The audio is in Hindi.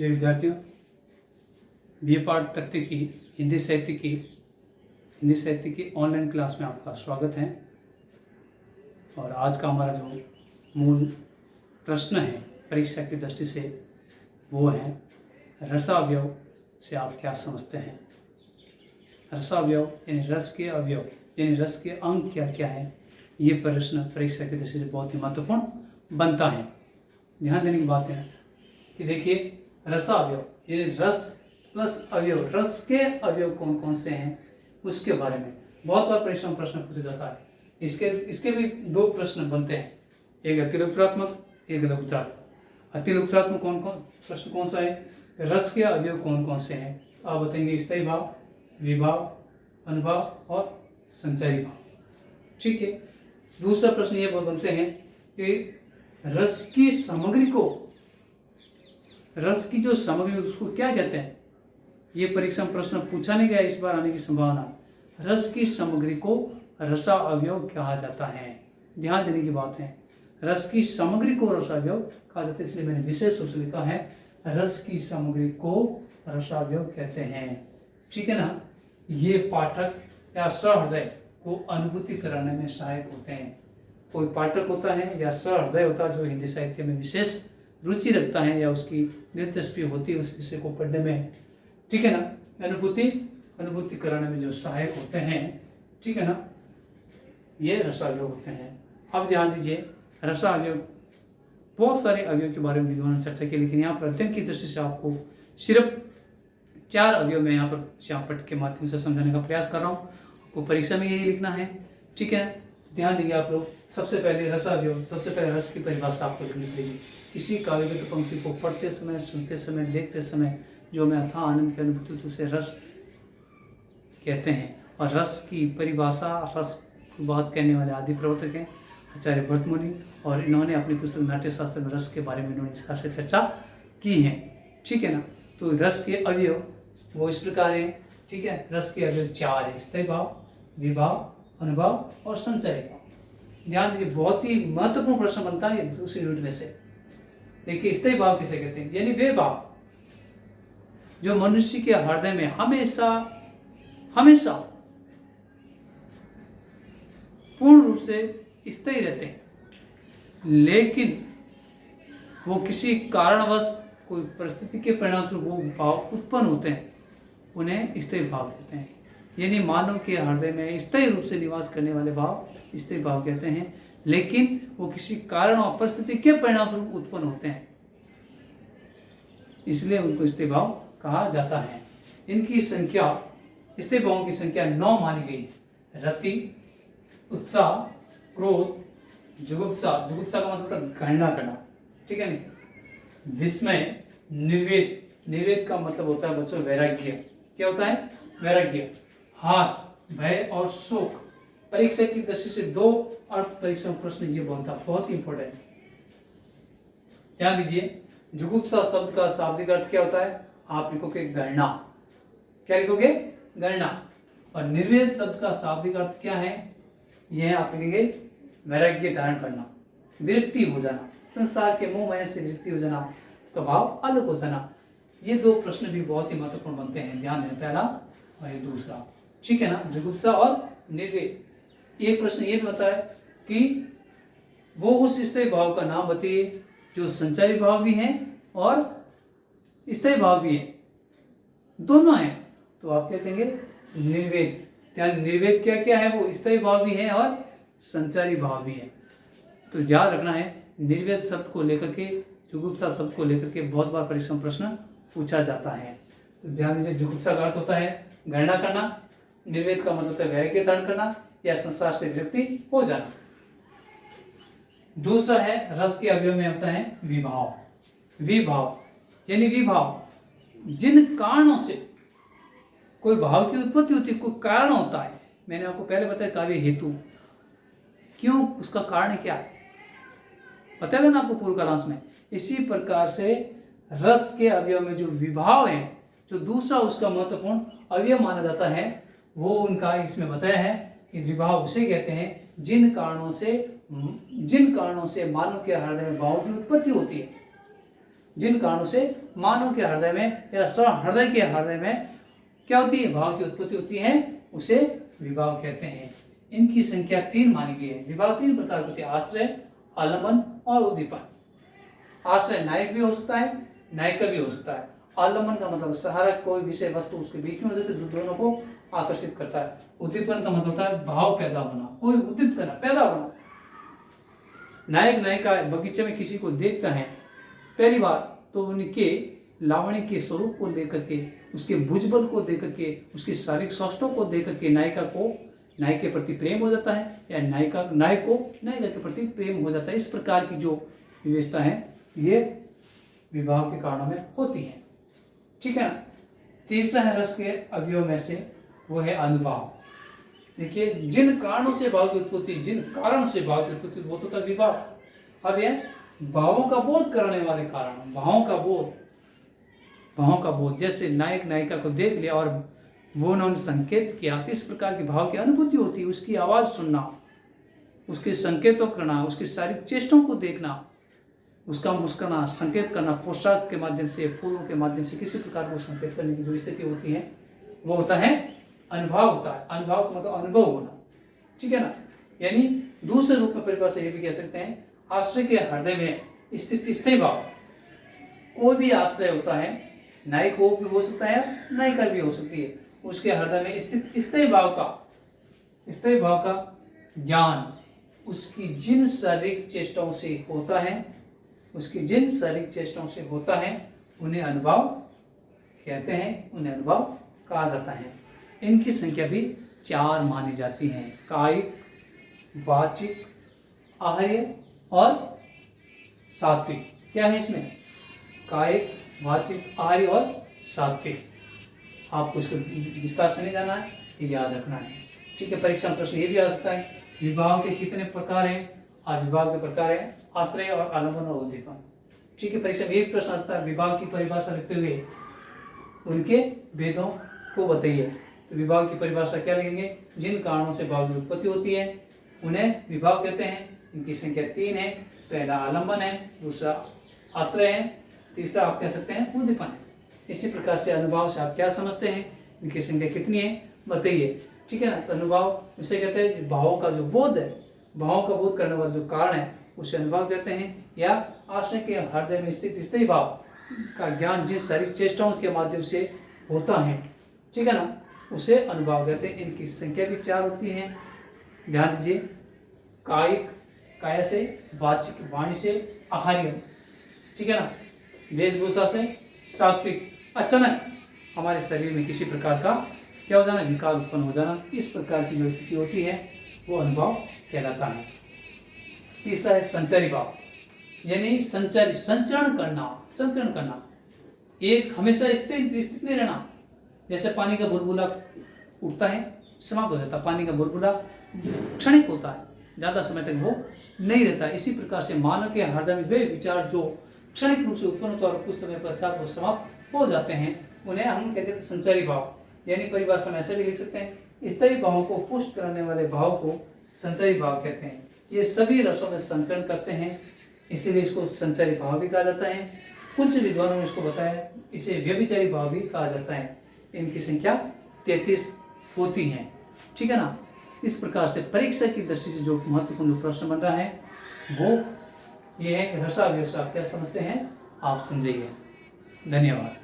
प्रिय विद्यार्थियों, बीए पाठ तृतीय की हिंदी साहित्य की ऑनलाइन क्लास में आपका स्वागत है। और आज का हमारा जो मूल प्रश्न है परीक्षा की दृष्टि से वो है रसावयव से आप क्या समझते हैं। रसावयव यानी रस के अवयव यानी रस के अंग क्या क्या है, ये प्रश्न परीक्षा की दृष्टि से बहुत ही महत्वपूर्ण बनता है। ध्यान देने की बात है कि देखिए, रसावयव यानी रस प्लस अवयव, रस के अवयव कौन कौन से हैं उसके बारे में बहुत बार परीक्षा में प्रश्न पूछा जाता है। इसके भी दो प्रश्न बनते हैं, एक अतिलोकतात्मक, एक लघुचात्मक। अतिलोकतात्मक प्रश्न कौन सा है, रस के अवयव कौन कौन से हैं, तो आप बताएंगे स्थायी भाव, विभाव, अनुभाव और संचारी भाव। ठीक है। दूसरा प्रश्न ये बनते हैं कि रस की सामग्री को, रस की जो सामग्री उसको क्या कहते हैं। ये परीक्षा में प्रश्न पूछा नहीं गया, इस बार आने की संभावना। रस की सामग्री को रसा अवयव कहा जाता है। ध्यान देने की बात है, रस की सामग्री को रसा अवयव कहा जाता है, इसलिए मैंने विशेष रूप से लिखा है रस की सामग्री को रसावयव कहते हैं। ठीक है ना। ये पाठक या सहृदय को अनुभूति कराने में सहायक होते हैं। कोई पाठक होता है या सहृदय होता है जो हिंदी साहित्य में विशेष रुचि रखता है या उसकी दिलचस्पी होती है उस विषय को पढ़ने में। ठीक है ना। अनुभूति कराने में जो सहायक होते हैं, ठीक है ना, ये रसावयव होते हैं। अब ध्यान दीजिए, रसावयव बहुत सारे अवयव के बारे में विद्वानों ने चर्चा की, लेकिन यहाँ पर अध्ययन की दृष्टि से आपको सिर्फ 4 अवयव में यहाँ पर श्यामपट्ट के माध्यम से समझाने का प्रयास कर रहा हूँ। आपको परीक्षा में यही लिखना है। ठीक है। ध्यान देंगे आप लोग। सबसे पहले रसावयव, सबसे पहले रस की परिभाषा आपको लिखनी पड़ेगी। किसी काव्यगत पंक्ति को पढ़ते समय, सुनते समय, देखते समय जो में अथाह आनंद की अनुभूति होती उसे रस कहते हैं। और रस की परिभाषा, रस की बात कहने वाले आदि प्रवर्तक हैं आचार्य भरतमुनि, और इन्होंने अपनी पुस्तक नाट्यशास्त्र में रस के बारे में इन्होंने विस्तार से चर्चा की है। ठीक है ना। तो रस के अवयव वो इस प्रकार हैं। ठीक है। रस के अवयव 4 है, स्थायी भाव, विभाव, अनुभाव और संचारी भाव। ध्यान दीजिए, बहुत ही महत्वपूर्ण प्रश्न बनता है दूसरी यूनिट में से। देखिए, स्थायी भाव किसे कहते हैं, यानी वे भाव जो मनुष्य के हृदय में हमेशा पूर्ण रूप से स्थायी रहते हैं, लेकिन वो किसी कारणवश कोई परिस्थिति के परिणाम से वो भाव उत्पन्न होते हैं, उन्हें स्थायी भाव कहते हैं। यानी मानव के हृदय में स्थायी रूप से निवास करने वाले भाव स्थायी भाव कहते हैं, लेकिन वो किसी कारण और परिस्थिति के परिणाम स्वरूप उत्पन्न होते हैं, इसलिए उनको स्थायी भाव कहा जाता है। इनकी संख्या, स्थायी भावों की संख्या 9 मानी गई है। रति, उत्साह, क्रोध, जुगुप्सा, जुगुप्सा का मतलब घृणा करना, ठीक है नहीं, विस्मय, निर्वेद का मतलब होता है बच्चों वैराग्य। क्या होता है, वैराग्य, हास, भय और शोक। परीक्षा की दृष्टि से 2 अर्थ परीक्षा प्रश्न ये बनता, बहुत ही इंपॉर्टेंट। ध्यान दीजिए, जुगुप्सा शब्द का शाब्दिक अर्थ क्या होता है, आप लिखोगे घृणा। क्या लिखोगे, घृणा। और निर्वेद शब्द का शाब्दिक अर्थ क्या है, यह आप लिखेंगे वैराग्य धारण करना, विरक्ति हो जाना, संसार के मोह माया से विरक्ति हो जाना, का भाव अलग हो जाना। ये 2 प्रश्न भी बहुत ही महत्वपूर्ण बनते हैं, ध्यान देना, पहला और ये दूसरा। ठीक है ना। जुगुप्सा और निर्वेद। एक प्रश्न ये भी बताया कि वो उस स्थायी भाव का नाम बताइए जो संचारी भाव भी हैं और स्थायी भाव भी हैं, दोनों हैं। तो आप क्या कहेंगे, निर्वेद। त्याग निर्वेद क्या क्या है, वो स्थायी भाव भी है और संचारी भाव भी है। तो याद रखना है, निर्वेद शब्द को लेकर के, जुगुप्सा शब्द को लेकर के बहुत बार परीक्षा में प्रश्न पूछा जाता है। तो ध्यान दीजिए, जुगुप्सा का अर्थ होता है घृणा करना, निर्वेद का मतलब होता है वैराग्य धारण करना या संसार से विरक्ति हो जाना। दूसरा है रस के अवयव में होता है विभाव। विभाव यानी विभाव, जिन कारणों से कोई भाव की उत्पत्ति होती है, कोई कारण होता है। मैंने आपको पहले बताया काव्य हेतु, क्यों, उसका कारण क्या है, बताया था ना आपको पूर्व कालांश में। इसी प्रकार से रस के अवयव में जो विभाव है, जो दूसरा उसका महत्वपूर्ण अवयव माना जाता है, वो उनका इसमें बताया है कि विभाव उसे कहते हैं जिन कारणों से मानव के हृदय में भाव की उत्पत्ति होती है। जिन कारणों से मानव के हृदय में या हृदय के हृदय में क्या होती है, भाव की उत्पत्ति होती है, उसे विभाव कहते हैं। इनकी संख्या 3 मानी गई है। विभाव 3 प्रकार के होते हैं, आश्रय, आलंबन और उद्दीपन। आश्रय नायक भी हो सकता है, नायिका भी हो सकता है। आलंबन का मतलब सहारा, कोई विषय वस्तु उसके बीच में हो जाती है, दोनों को आकर्षित करता है। उद्दीपन का मतलब होता है भाव पैदा होना, कोई उद्दीप करना, पैदा होना। नायक नायिका बगीचे में किसी को देखता है पहली बार, तो उनके लावण्य के स्वरूप को देख करके, उसके भुजबल को देख करके, उसकी शारीरिक सौष्ठव को देख करके नायिका को नायक के प्रति प्रेम हो जाता है, या नायक को नायिका के प्रति प्रेम हो जाता है। इस प्रकार की जो विशेषता है ये विभाव के कारणों में होती है। ठीक है ना। तीसरा है रस के अवयव में से, वो है अनुभाव। देखिए, जिन कारणों से भाव की उत्पत्ति, जिन कारण से भाव की उत्पत्ति, वो तो था विभाव। अब यह भावों का बोध कराने वाले कारण, भावों का बोध, जैसे नायक नायिका को देख लिया और वो उन्होंने संकेत किया, तो इस प्रकार के भाव की अनुभूति होती है। उसकी आवाज सुनना, उसके संकेतों करना, उसके शारीरिक चेष्टों को देखना, उसका मुस्कुराना, संकेत करना, पोशाक के माध्यम से, फूलों के माध्यम से, किसी प्रकार को संकेत करने की जो स्थिति होती है, वो होता है अनुभाव होता है। अनुभाव का मतलब अनुभव होना। ठीक है ना। यानी दूसरे रूप में परिभाषा ये भी कह सकते हैं, आश्रय के हृदय में स्थित स्थायी भाव। कोई भी आश्रय होता है, नायक वो भी हो सकता है, नायिका भी हो सकती है, उसके हृदय में स्थित स्थायी भाव का ज्ञान उसकी जिन शारीरिक चेष्टाओं से होता है, उन्हें अनुभाव कहते हैं, उन्हें अनुभाव कहा जाता है। इनकी संख्या भी 4 मानी जाती है, कायिक, वाचिक, आहार्य और सात्विक। क्या है इसमें? कायिक, वाचिक, आहार्य और सात्विक। आपको इसको विस्तार से नहीं जाना है, ये याद रखना है। ठीक है। परीक्षा में प्रश्न ये भी आ सकता है, विभाव के कितने प्रकार हैं? विभाव के प्रकार है आश्रय और आलंबन और उद्दीपन। ठीक है। परीक्षा में एक प्रश्न आ सकता है, विभाव की परिभाषा लिखते हुए उनके भेदों को बताइए। तो विभाव की परिभाषा क्या लिखेंगे? जिन कारणों से भाव की उत्पत्ति होती है उन्हें विभाव कहते हैं। इनकी संख्या 3 है। पहला आलंबन है, दूसरा आश्रय है, तीसरा आप कह सकते हैं उद्दीपन है। इसी प्रकार से अनुभाव से आप क्या समझते हैं, इनकी संख्या कितनी है बताइए। ठीक है ना। तो अनुभाव इसे कहते हैं भावों का जो बोध है, भावों का बोध करने वाला जो कारण है, उसे अनुभाव कहते हैं। या आश्रय के हृदय में स्थित स्थायी भाव का ज्ञान जिस शारीरिक चेष्टाओं के माध्यम से होता है, ठीक है ना, उसे अनुभाव कहते हैं। इनकी संख्या भी 4 होती है, ध्यान दीजिए। कायिक, काया से, वाचिक, वाणी से, आहार्य, ठीक है ना, वेशभूषा से, सात्विक, अचानक हमारे शरीर में किसी प्रकार का क्या हो जाना, विकार उत्पन्न हो जाना, इस प्रकार की जो स्थिति होती है वो अनुभाव कहलाता है। तीसरा है संचारी भाव, यानी संचरण करना, एक हमेशा स्थित नहीं रहना। जैसे पानी का बुलबुला उठता है, समाप्त हो जाता है। पानी का बुलबुला क्षणिक होता है, ज़्यादा समय तक वो नहीं रहता। इसी प्रकार से मानव के हृदय में वे विचार जो क्षणिक रूप से उत्पन्न होता है और कुछ समय पश्चात वो समाप्त हो जाते हैं, उन्हें हम क्या कहते हैं, संचारी भाव। यानी परिभाषा में ऐसे भी लिख सकते हैं, स्थायी भावों को पुष्ट करने वाले भाव को संचारी भाव कहते हैं। ये सभी रसों में संचरण करते हैं, इसीलिए इसको संचारी भाव भी कहा जाता है। कुछ विद्वानों ने इसको बताया, इसे व्यभिचारी भाव भी कहा जाता है। इनकी संख्या 33 होती है, ठीक है ना। इस प्रकार से परीक्षा की दृष्टि से जो महत्वपूर्ण प्रश्न बन रहा है वो ये है कि रसाव्यवस्था आप क्या समझते हैं, आप समझिए। धन्यवाद।